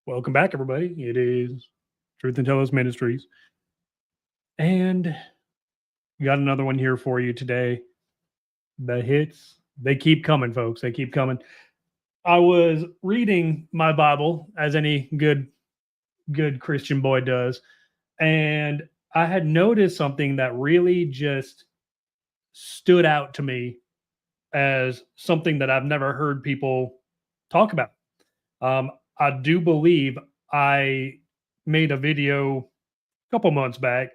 Welcome back, everybody. It is Truth and Telos Ministries, and we got another one here for you today. The hits, they keep coming, folks. They keep coming. I was reading my Bible, as any good Christian boy does, and I had noticed something that really just stood out to me as something that I've never heard people talk about. I do believe I made a video a couple months back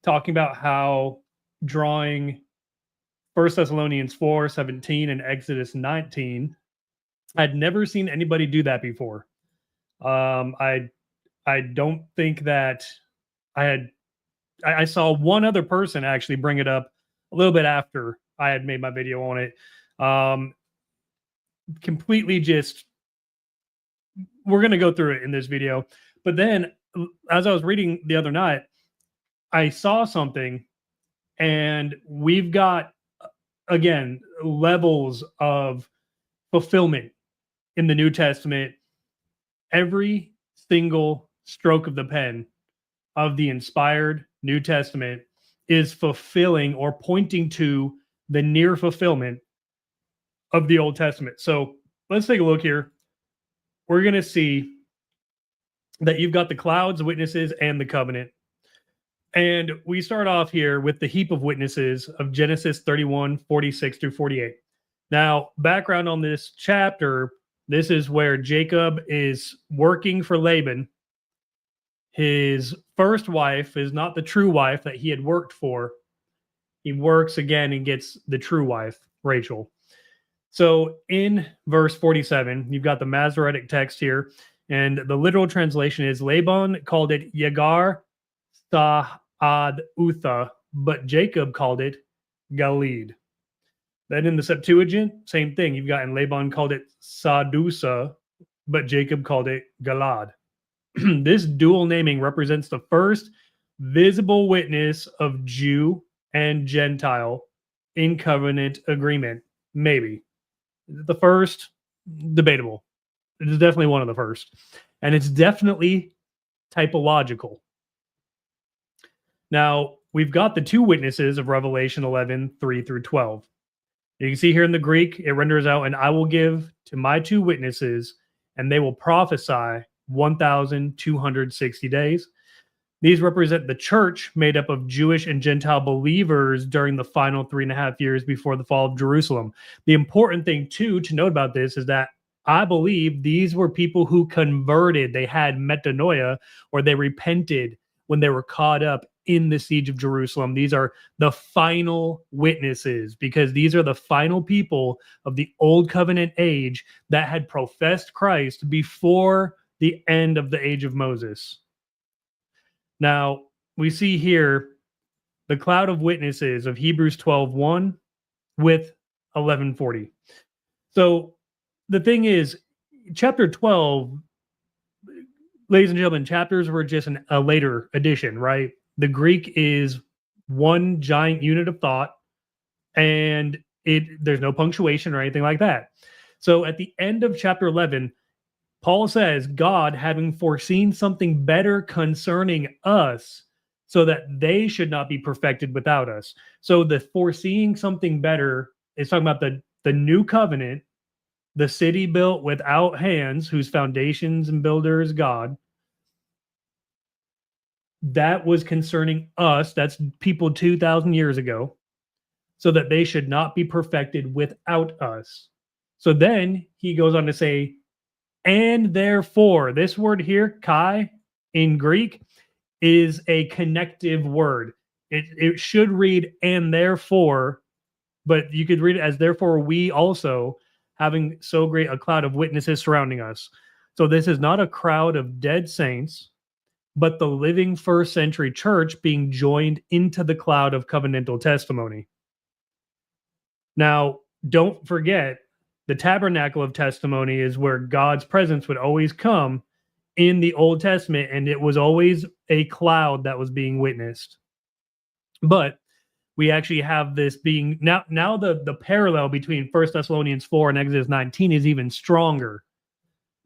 talking about how drawing First Thessalonians 4:17 and Exodus 19, I'd never seen anybody do that before. I don't think that I had. I saw one other person actually bring it up a little bit after I had made my video on it. Um, Completely just we're gonna go through it in this video, but then as I was reading the other night, I saw something, and we've got again levels of fulfillment in the New Testament. Every single stroke of the pen of the inspired New Testament is fulfilling or pointing to the near fulfillment of the Old Testament. So let's take a look here. We're going to see that you've got the clouds, witnesses, and the covenant. And we start off here with the heap of witnesses of Genesis 31:46 through 48. Now, background on this chapter, this is where Jacob is working for Laban. His first wife is not the true wife that he had worked for. He works again and gets the true wife, Rachel. So in verse 47, you've got the Masoretic text here, and the literal translation is Laban called it Yagar Sa'ad Utha, but Jacob called it Galid. Then in the Septuagint, same thing. You've got, and Laban called it Sadusa, but Jacob called it Galad. This dual naming represents the first visible witness of Jew and Gentile in covenant agreement. Maybe. The first, debatable. It is definitely one of the first. And it's definitely typological. Now, we've got the two witnesses of Revelation 11:3 through 12. You can see here in the Greek, it renders out, and I will give to my two witnesses, and they will prophesy 1,260 days. These represent the church made up of Jewish and Gentile believers during the final 3.5 years before the fall of Jerusalem. The important thing, too, to note about this is that I believe these were people who converted. They had metanoia, or they repented when they were caught up in the siege of Jerusalem. These are the final witnesses, because these are the final people of the old covenant age that had professed Christ before the end of the age of Moses. Now, we see here the cloud of witnesses of Hebrews 12:1 with 11:40. So the thing is, chapter 12, ladies and gentlemen, chapters were just a later addition, right? The Greek is one giant unit of thought, and there's no punctuation or anything like that. So at the end of chapter 11, Paul says, God, having foreseen something better concerning us, so that they should not be perfected without us. So the foreseeing something better is talking about the new covenant, the city built without hands, whose foundations and builder is God. That was concerning us. That's people 2,000 years ago, so that they should not be perfected without us. So then he goes on to say, and therefore, this word here, kai, in Greek, is a connective word. It should read, and therefore, but you could read it as, therefore, we also, having so great a cloud of witnesses surrounding us. So this is not a crowd of dead saints, but the living first century church being joined into the cloud of covenantal testimony. Now, don't forget, the tabernacle of testimony is where God's presence would always come in the Old Testament, and it was always a cloud that was being witnessed. But we actually have this being now the parallel between 1 Thessalonians 4 and Exodus 19 is even stronger,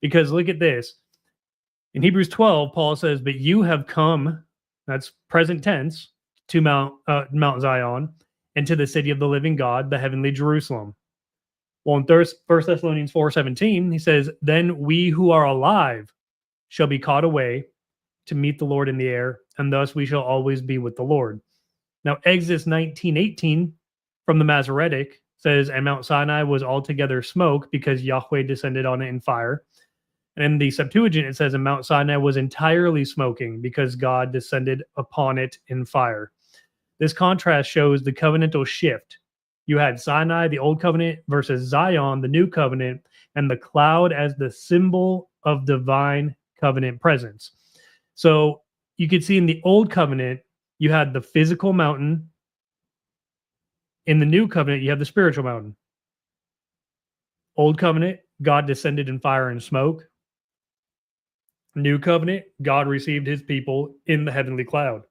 because look at this. In Hebrews 12, Paul says, "But you have come," that's present tense, "to Mount Zion, and to the city of the living God, the heavenly Jerusalem." Well, in 1 Thessalonians 4:17, he says, "Then we who are alive shall be caught away to meet the Lord in the air, and thus we shall always be with the Lord." Now, Exodus 19:18 from the Masoretic says, "And Mount Sinai was altogether smoke because Yahweh descended on it in fire." And in the Septuagint, it says, "And Mount Sinai was entirely smoking because God descended upon it in fire." This contrast shows the covenantal shift. You had Sinai, the old covenant, versus Zion, the new covenant, and the cloud as the symbol of divine covenant presence. So you could see in the old covenant, you had the physical mountain. In the new covenant, you have the spiritual mountain. Old covenant, God descended in fire and smoke. New covenant, God received his people in the heavenly cloud.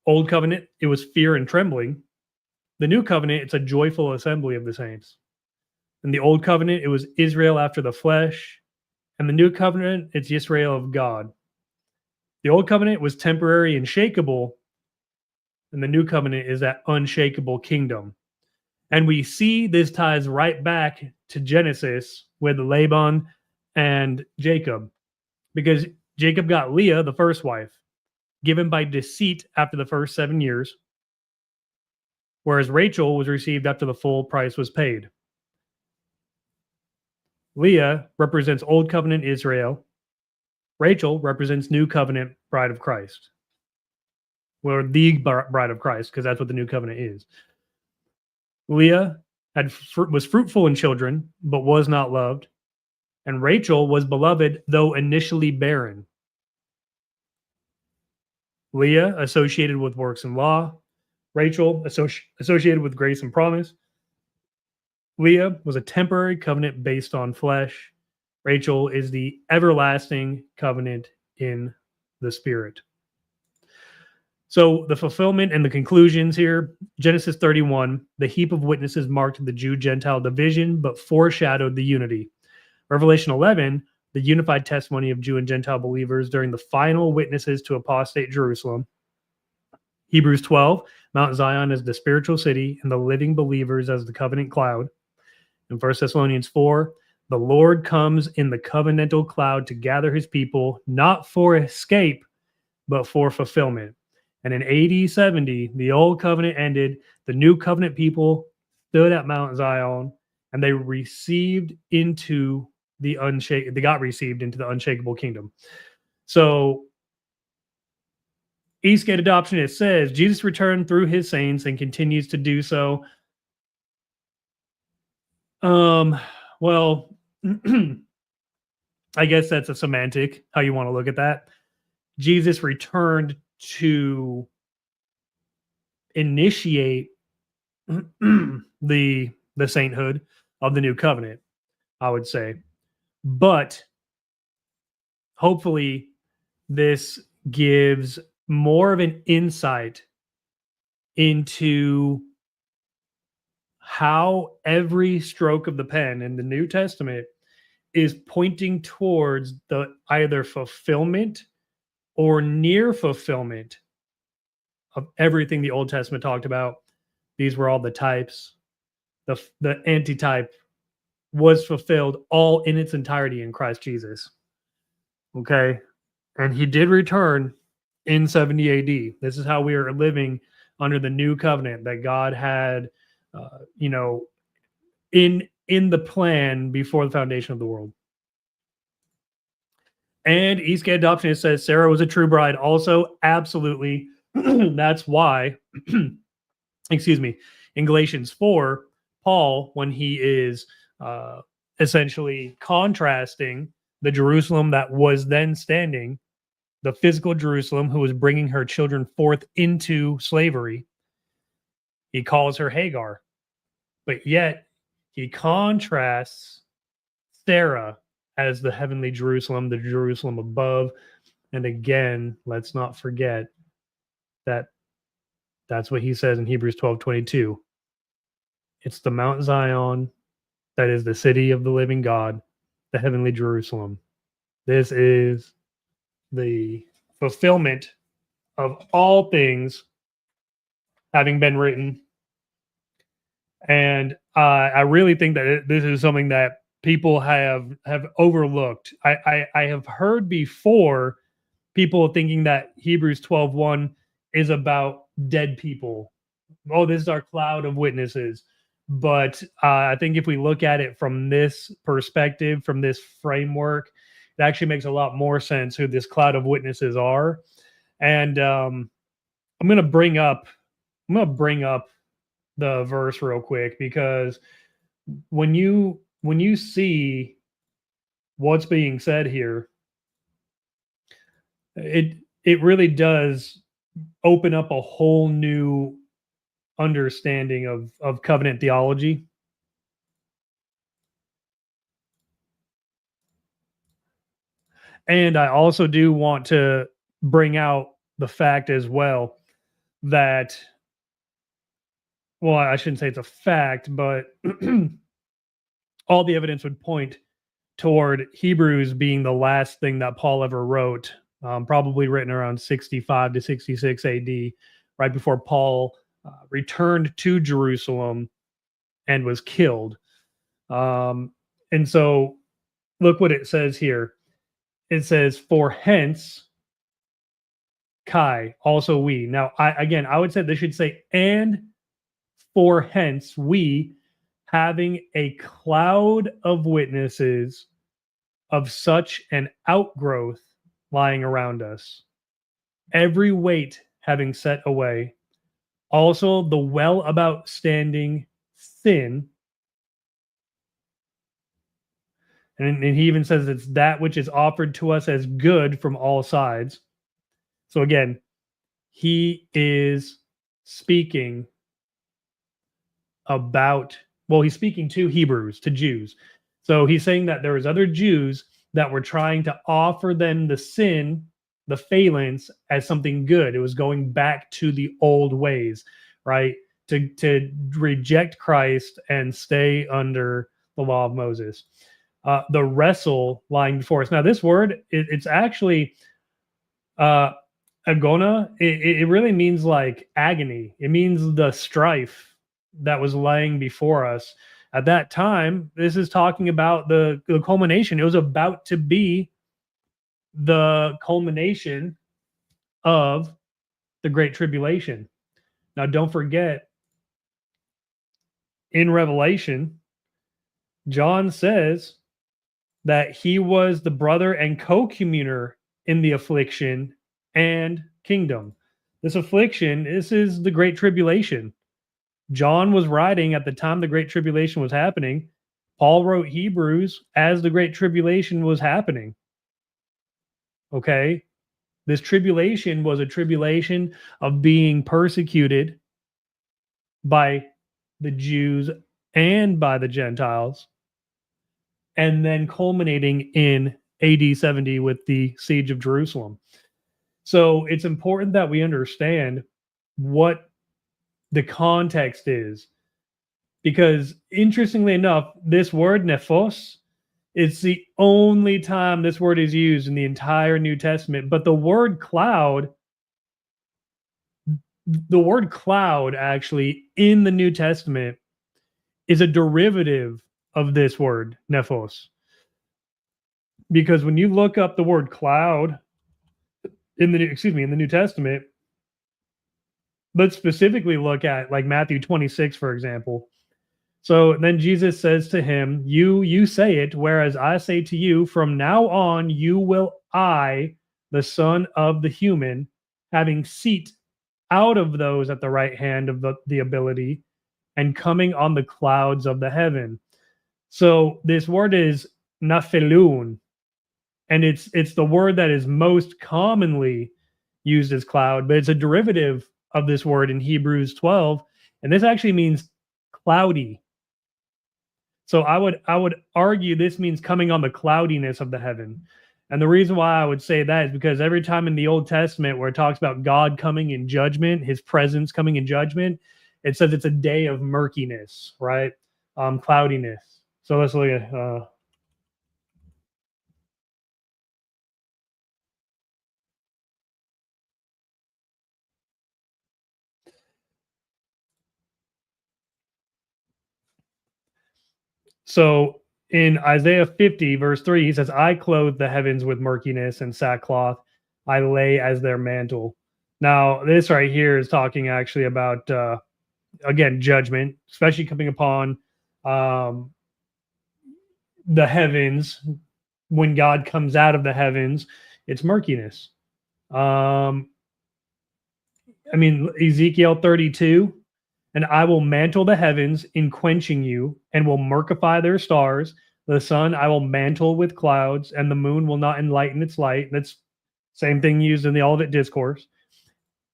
Old covenant, it was fear and trembling. The new covenant, it's a joyful assembly of the saints. In the old covenant, it was Israel after the flesh. And the new covenant, it's Israel of God. The old covenant was temporary and shakable. And the new covenant is that unshakable kingdom. And we see this ties right back to Genesis with Laban and Jacob, because Jacob got Leah, the first wife, given by deceit after the first 7 years, whereas Rachel was received after the full price was paid. Leah represents Old Covenant Israel. Rachel represents New Covenant Bride of Christ. Well, the Bride of Christ, because that's what the New Covenant is. Leah was fruitful in children, but was not loved. And Rachel was beloved, though initially barren. Leah associated with works and law. Rachel associated with grace and promise. Leah was a temporary covenant based on flesh. Rachel is the everlasting covenant in the spirit. So the fulfillment and the conclusions here, Genesis 31, the heap of witnesses marked the Jew-Gentile division, but foreshadowed the unity. Revelation 11, the unified testimony of Jew and Gentile believers during the final witnesses to apostate Jerusalem. Hebrews 12, Mount Zion as the spiritual city and the living believers as the covenant cloud. In 1 Thessalonians 4, the Lord comes in the covenantal cloud to gather his people, not for escape, but for fulfillment. And in AD 70, the old covenant ended. The new covenant people stood at Mount Zion, and they received into the they got received into the unshakable kingdom. So Eastgate Adoption, it says Jesus returned through his saints and continues to do so. Well, I guess that's a semantic, how you want to look at that. Jesus returned to initiate the sainthood of the new covenant, I would say. But hopefully this gives more of an insight into how every stroke of the pen in the New Testament is pointing towards the either fulfillment or near fulfillment of everything the Old Testament talked about. These were all the types. The antitype was fulfilled all in its entirety in Christ Jesus. Okay. And he did return in 70 AD. This is how we are living under the new covenant that God had, in the plan before the foundation of the world. And Eastgate Adoption, it says Sarah was a true bride. Also, absolutely. That's why, excuse me, in Galatians 4, Paul, when he is essentially contrasting the Jerusalem that was then standing, the physical Jerusalem who was bringing her children forth into slavery, he calls her Hagar. But yet, he contrasts Sarah as the heavenly Jerusalem, the Jerusalem above. And again, let's not forget that that's what he says in Hebrews 12:22. It's the Mount Zion that is the city of the living God, the heavenly Jerusalem. This is the fulfillment of all things having been written. And I really think that this is something that people have overlooked. I have heard before people thinking that Hebrews 12:1 is about dead people. Oh, this is our cloud of witnesses. But I think if we look at it from this perspective, from this framework, it actually makes a lot more sense who this cloud of witnesses are. And I'm going to bring up the verse real quick, because when you see what's being said here, it really does open up a whole new understanding of covenant theology. And I also do want to bring out the fact as well that, well, I shouldn't say it's a fact, but all the evidence would point toward Hebrews being the last thing that Paul ever wrote, probably written around 65 to 66 AD, right before Paul returned to Jerusalem and was killed. And so look what it says here. It says, "For hence, Kai, also we." Now, I would say they should say, "And for hence we, having a cloud of witnesses of such an outgrowth lying around us, every weight having set away, also the well about standing sin." And he even says it's that which is offered to us as good from all sides. So again, he is speaking about, well, he's speaking to Hebrews, to Jews. So he's saying that there was other Jews that were trying to offer them the sin, the phalens, as something good. It was going back to the old ways, right? To reject Christ and stay under the law of Moses. The wrestle lying before us. Now, this word, it's actually agona. It really means like agony. It means the strife that was laying before us. At that time, this is talking about the culmination. It was about to be the culmination of the Great Tribulation. Now, don't forget, in Revelation, John says that he was the brother and co-communer in the affliction and kingdom. This affliction, this is the Great Tribulation. John was writing at the time the Great Tribulation was happening. Paul wrote Hebrews as the Great Tribulation was happening. Okay? This tribulation was a tribulation of being persecuted by the Jews and by the Gentiles, and then culminating in AD 70 with the siege of Jerusalem. So it's important that we understand what the context is, because interestingly enough, this word nephos, it's the only time this word is used in the entire New Testament. But the word cloud actually in the New Testament is a derivative of this word nephos. Because when you look up the word cloud in the New Testament, let's specifically look at like Matthew 26, for example. So then Jesus says to him, you say it, whereas I say to you, from now on you will the Son of the human, having seat out of those at the right hand of the ability, and coming on the clouds of the heaven. So this word is naphelun, and it's the word that is most commonly used as cloud, but it's a derivative of this word in Hebrews 12, and this actually means cloudy. So I would argue this means coming on the cloudiness of the heaven. And the reason why I would say that is because every time in the Old Testament where it talks about God coming in judgment, his presence coming in judgment, it says it's a day of murkiness, right? Cloudiness. So let's look at So in Isaiah 50, verse 3, he says, I clothe the heavens with murkiness and sackcloth. I lay as their mantle. Now, this right here is talking actually about, again, judgment, especially coming upon um, the heavens. When God comes out of the heavens, it's murkiness. Ezekiel 32, and I will mantle the heavens in quenching you, and will murkify their stars. The sun I will mantle with clouds, and the moon will not enlighten its light. That's same thing used in the Olivet Discourse.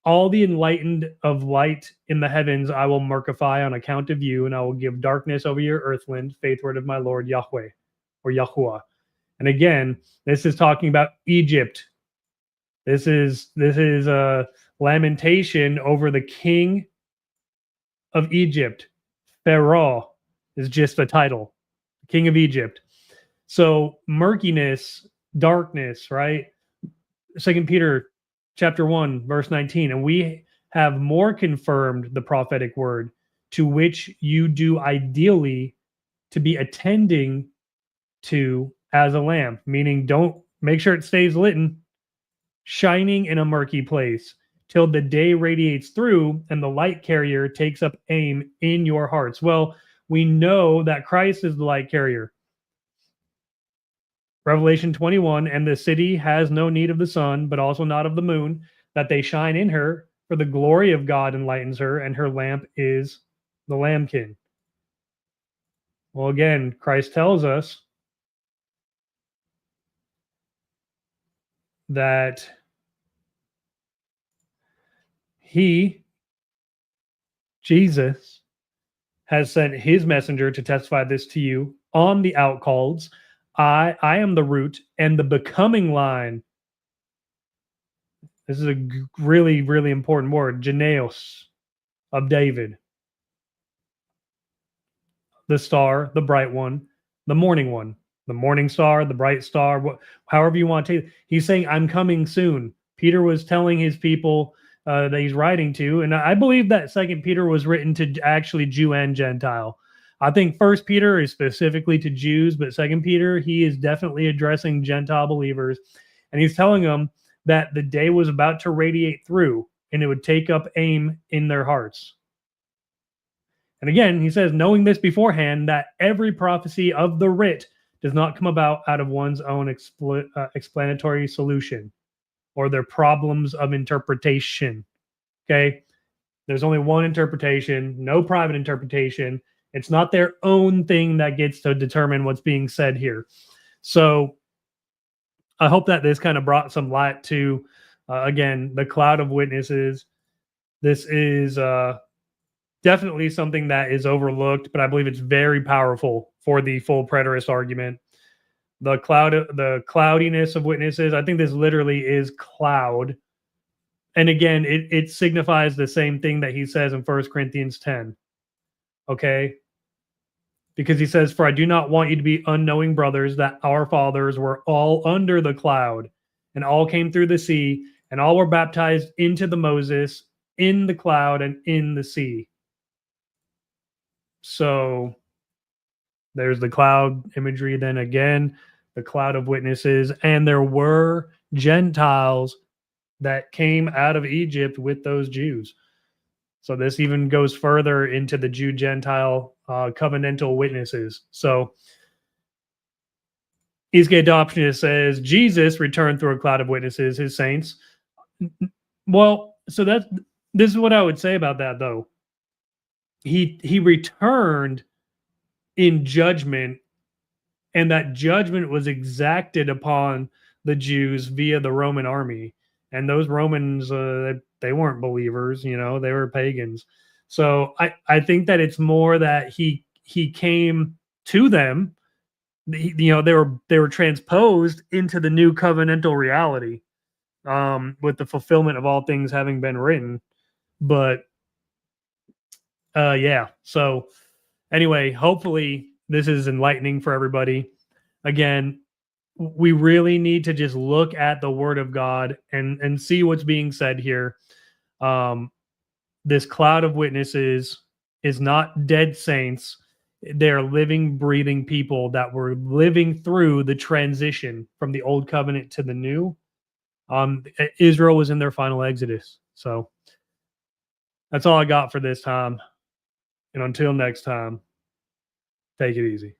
All the enlightened of light in the heavens I will murkify on account of you, and I will give darkness over your earthland, faith word of my Lord Yahweh, or Yahuwah. And again, this is talking about Egypt. This is a lamentation over the king of Egypt. Pharaoh is just a title, king of Egypt. So murkiness, darkness, right? 2 Peter chapter 1, verse 19. And we have more confirmed the prophetic word, to which you do ideally to be attending to as a lamp, meaning don't make sure it stays lit, shining in a murky place till the day radiates through and the light carrier takes up aim in your hearts. Well, we know that Christ is the light carrier. Revelation 21, and the city has no need of the sun, but also not of the moon, that they shine in her, for the glory of God enlightens her, and her lamp is the lambkin. Well, again, Christ tells us that he, Jesus, has sent his messenger to testify this to you on the outcalls. I am the root and the becoming line. This is a really, really important word. Geneos of David. The star, the bright one, the morning star, the bright star, however you want to take it. He's saying, I'm coming soon. Peter was telling his people that he's writing to, and I believe that Second Peter was written to actually Jew and Gentile. I think First Peter is specifically to Jews, but Second Peter, he is definitely addressing Gentile believers, and he's telling them that the day was about to radiate through, and it would take up aim in their hearts. And again, he says, knowing this beforehand, that every prophecy of the writ does not come about out of one's own explanatory solution or their problems of interpretation. Okay? There's only one interpretation, no private interpretation. It's not their own thing that gets to determine what's being said here. So I hope that this kind of brought some light to, again, the cloud of witnesses. This is definitely something that is overlooked, but I believe it's very powerful for the full preterist argument. The cloudiness of witnesses, I think this literally is cloud. And again, it signifies the same thing that he says in 1 Corinthians 10. Okay? Because he says, for I do not want you to be unknowing, brothers, that our fathers were all under the cloud, and all came through the sea, and all were baptized into the Moses in the cloud and in the sea. So there's the cloud imagery. Then again, the cloud of witnesses. And there were Gentiles that came out of Egypt with those Jews. So this even goes further into the Jew-Gentile covenantal witnesses. So Eastgate Adoptionist says, Jesus returned through a cloud of witnesses, his saints. Well, so this is what I would say about that, though. He returned in judgment, and that judgment was exacted upon the Jews via the Roman army. And those Romans, they weren't believers, they were pagans. So I think that it's more that he came to them. They were transposed into the new covenantal reality, with the fulfillment of all things having been written. But yeah. So anyway, hopefully this is enlightening for everybody. Again, we really need to just look at the word of God and see what's being said here. This cloud of witnesses is not dead saints. They're living, breathing people that were living through the transition from the old covenant to the new. Israel was in their final exodus. So that's all I got for this time. And until next time, take it easy.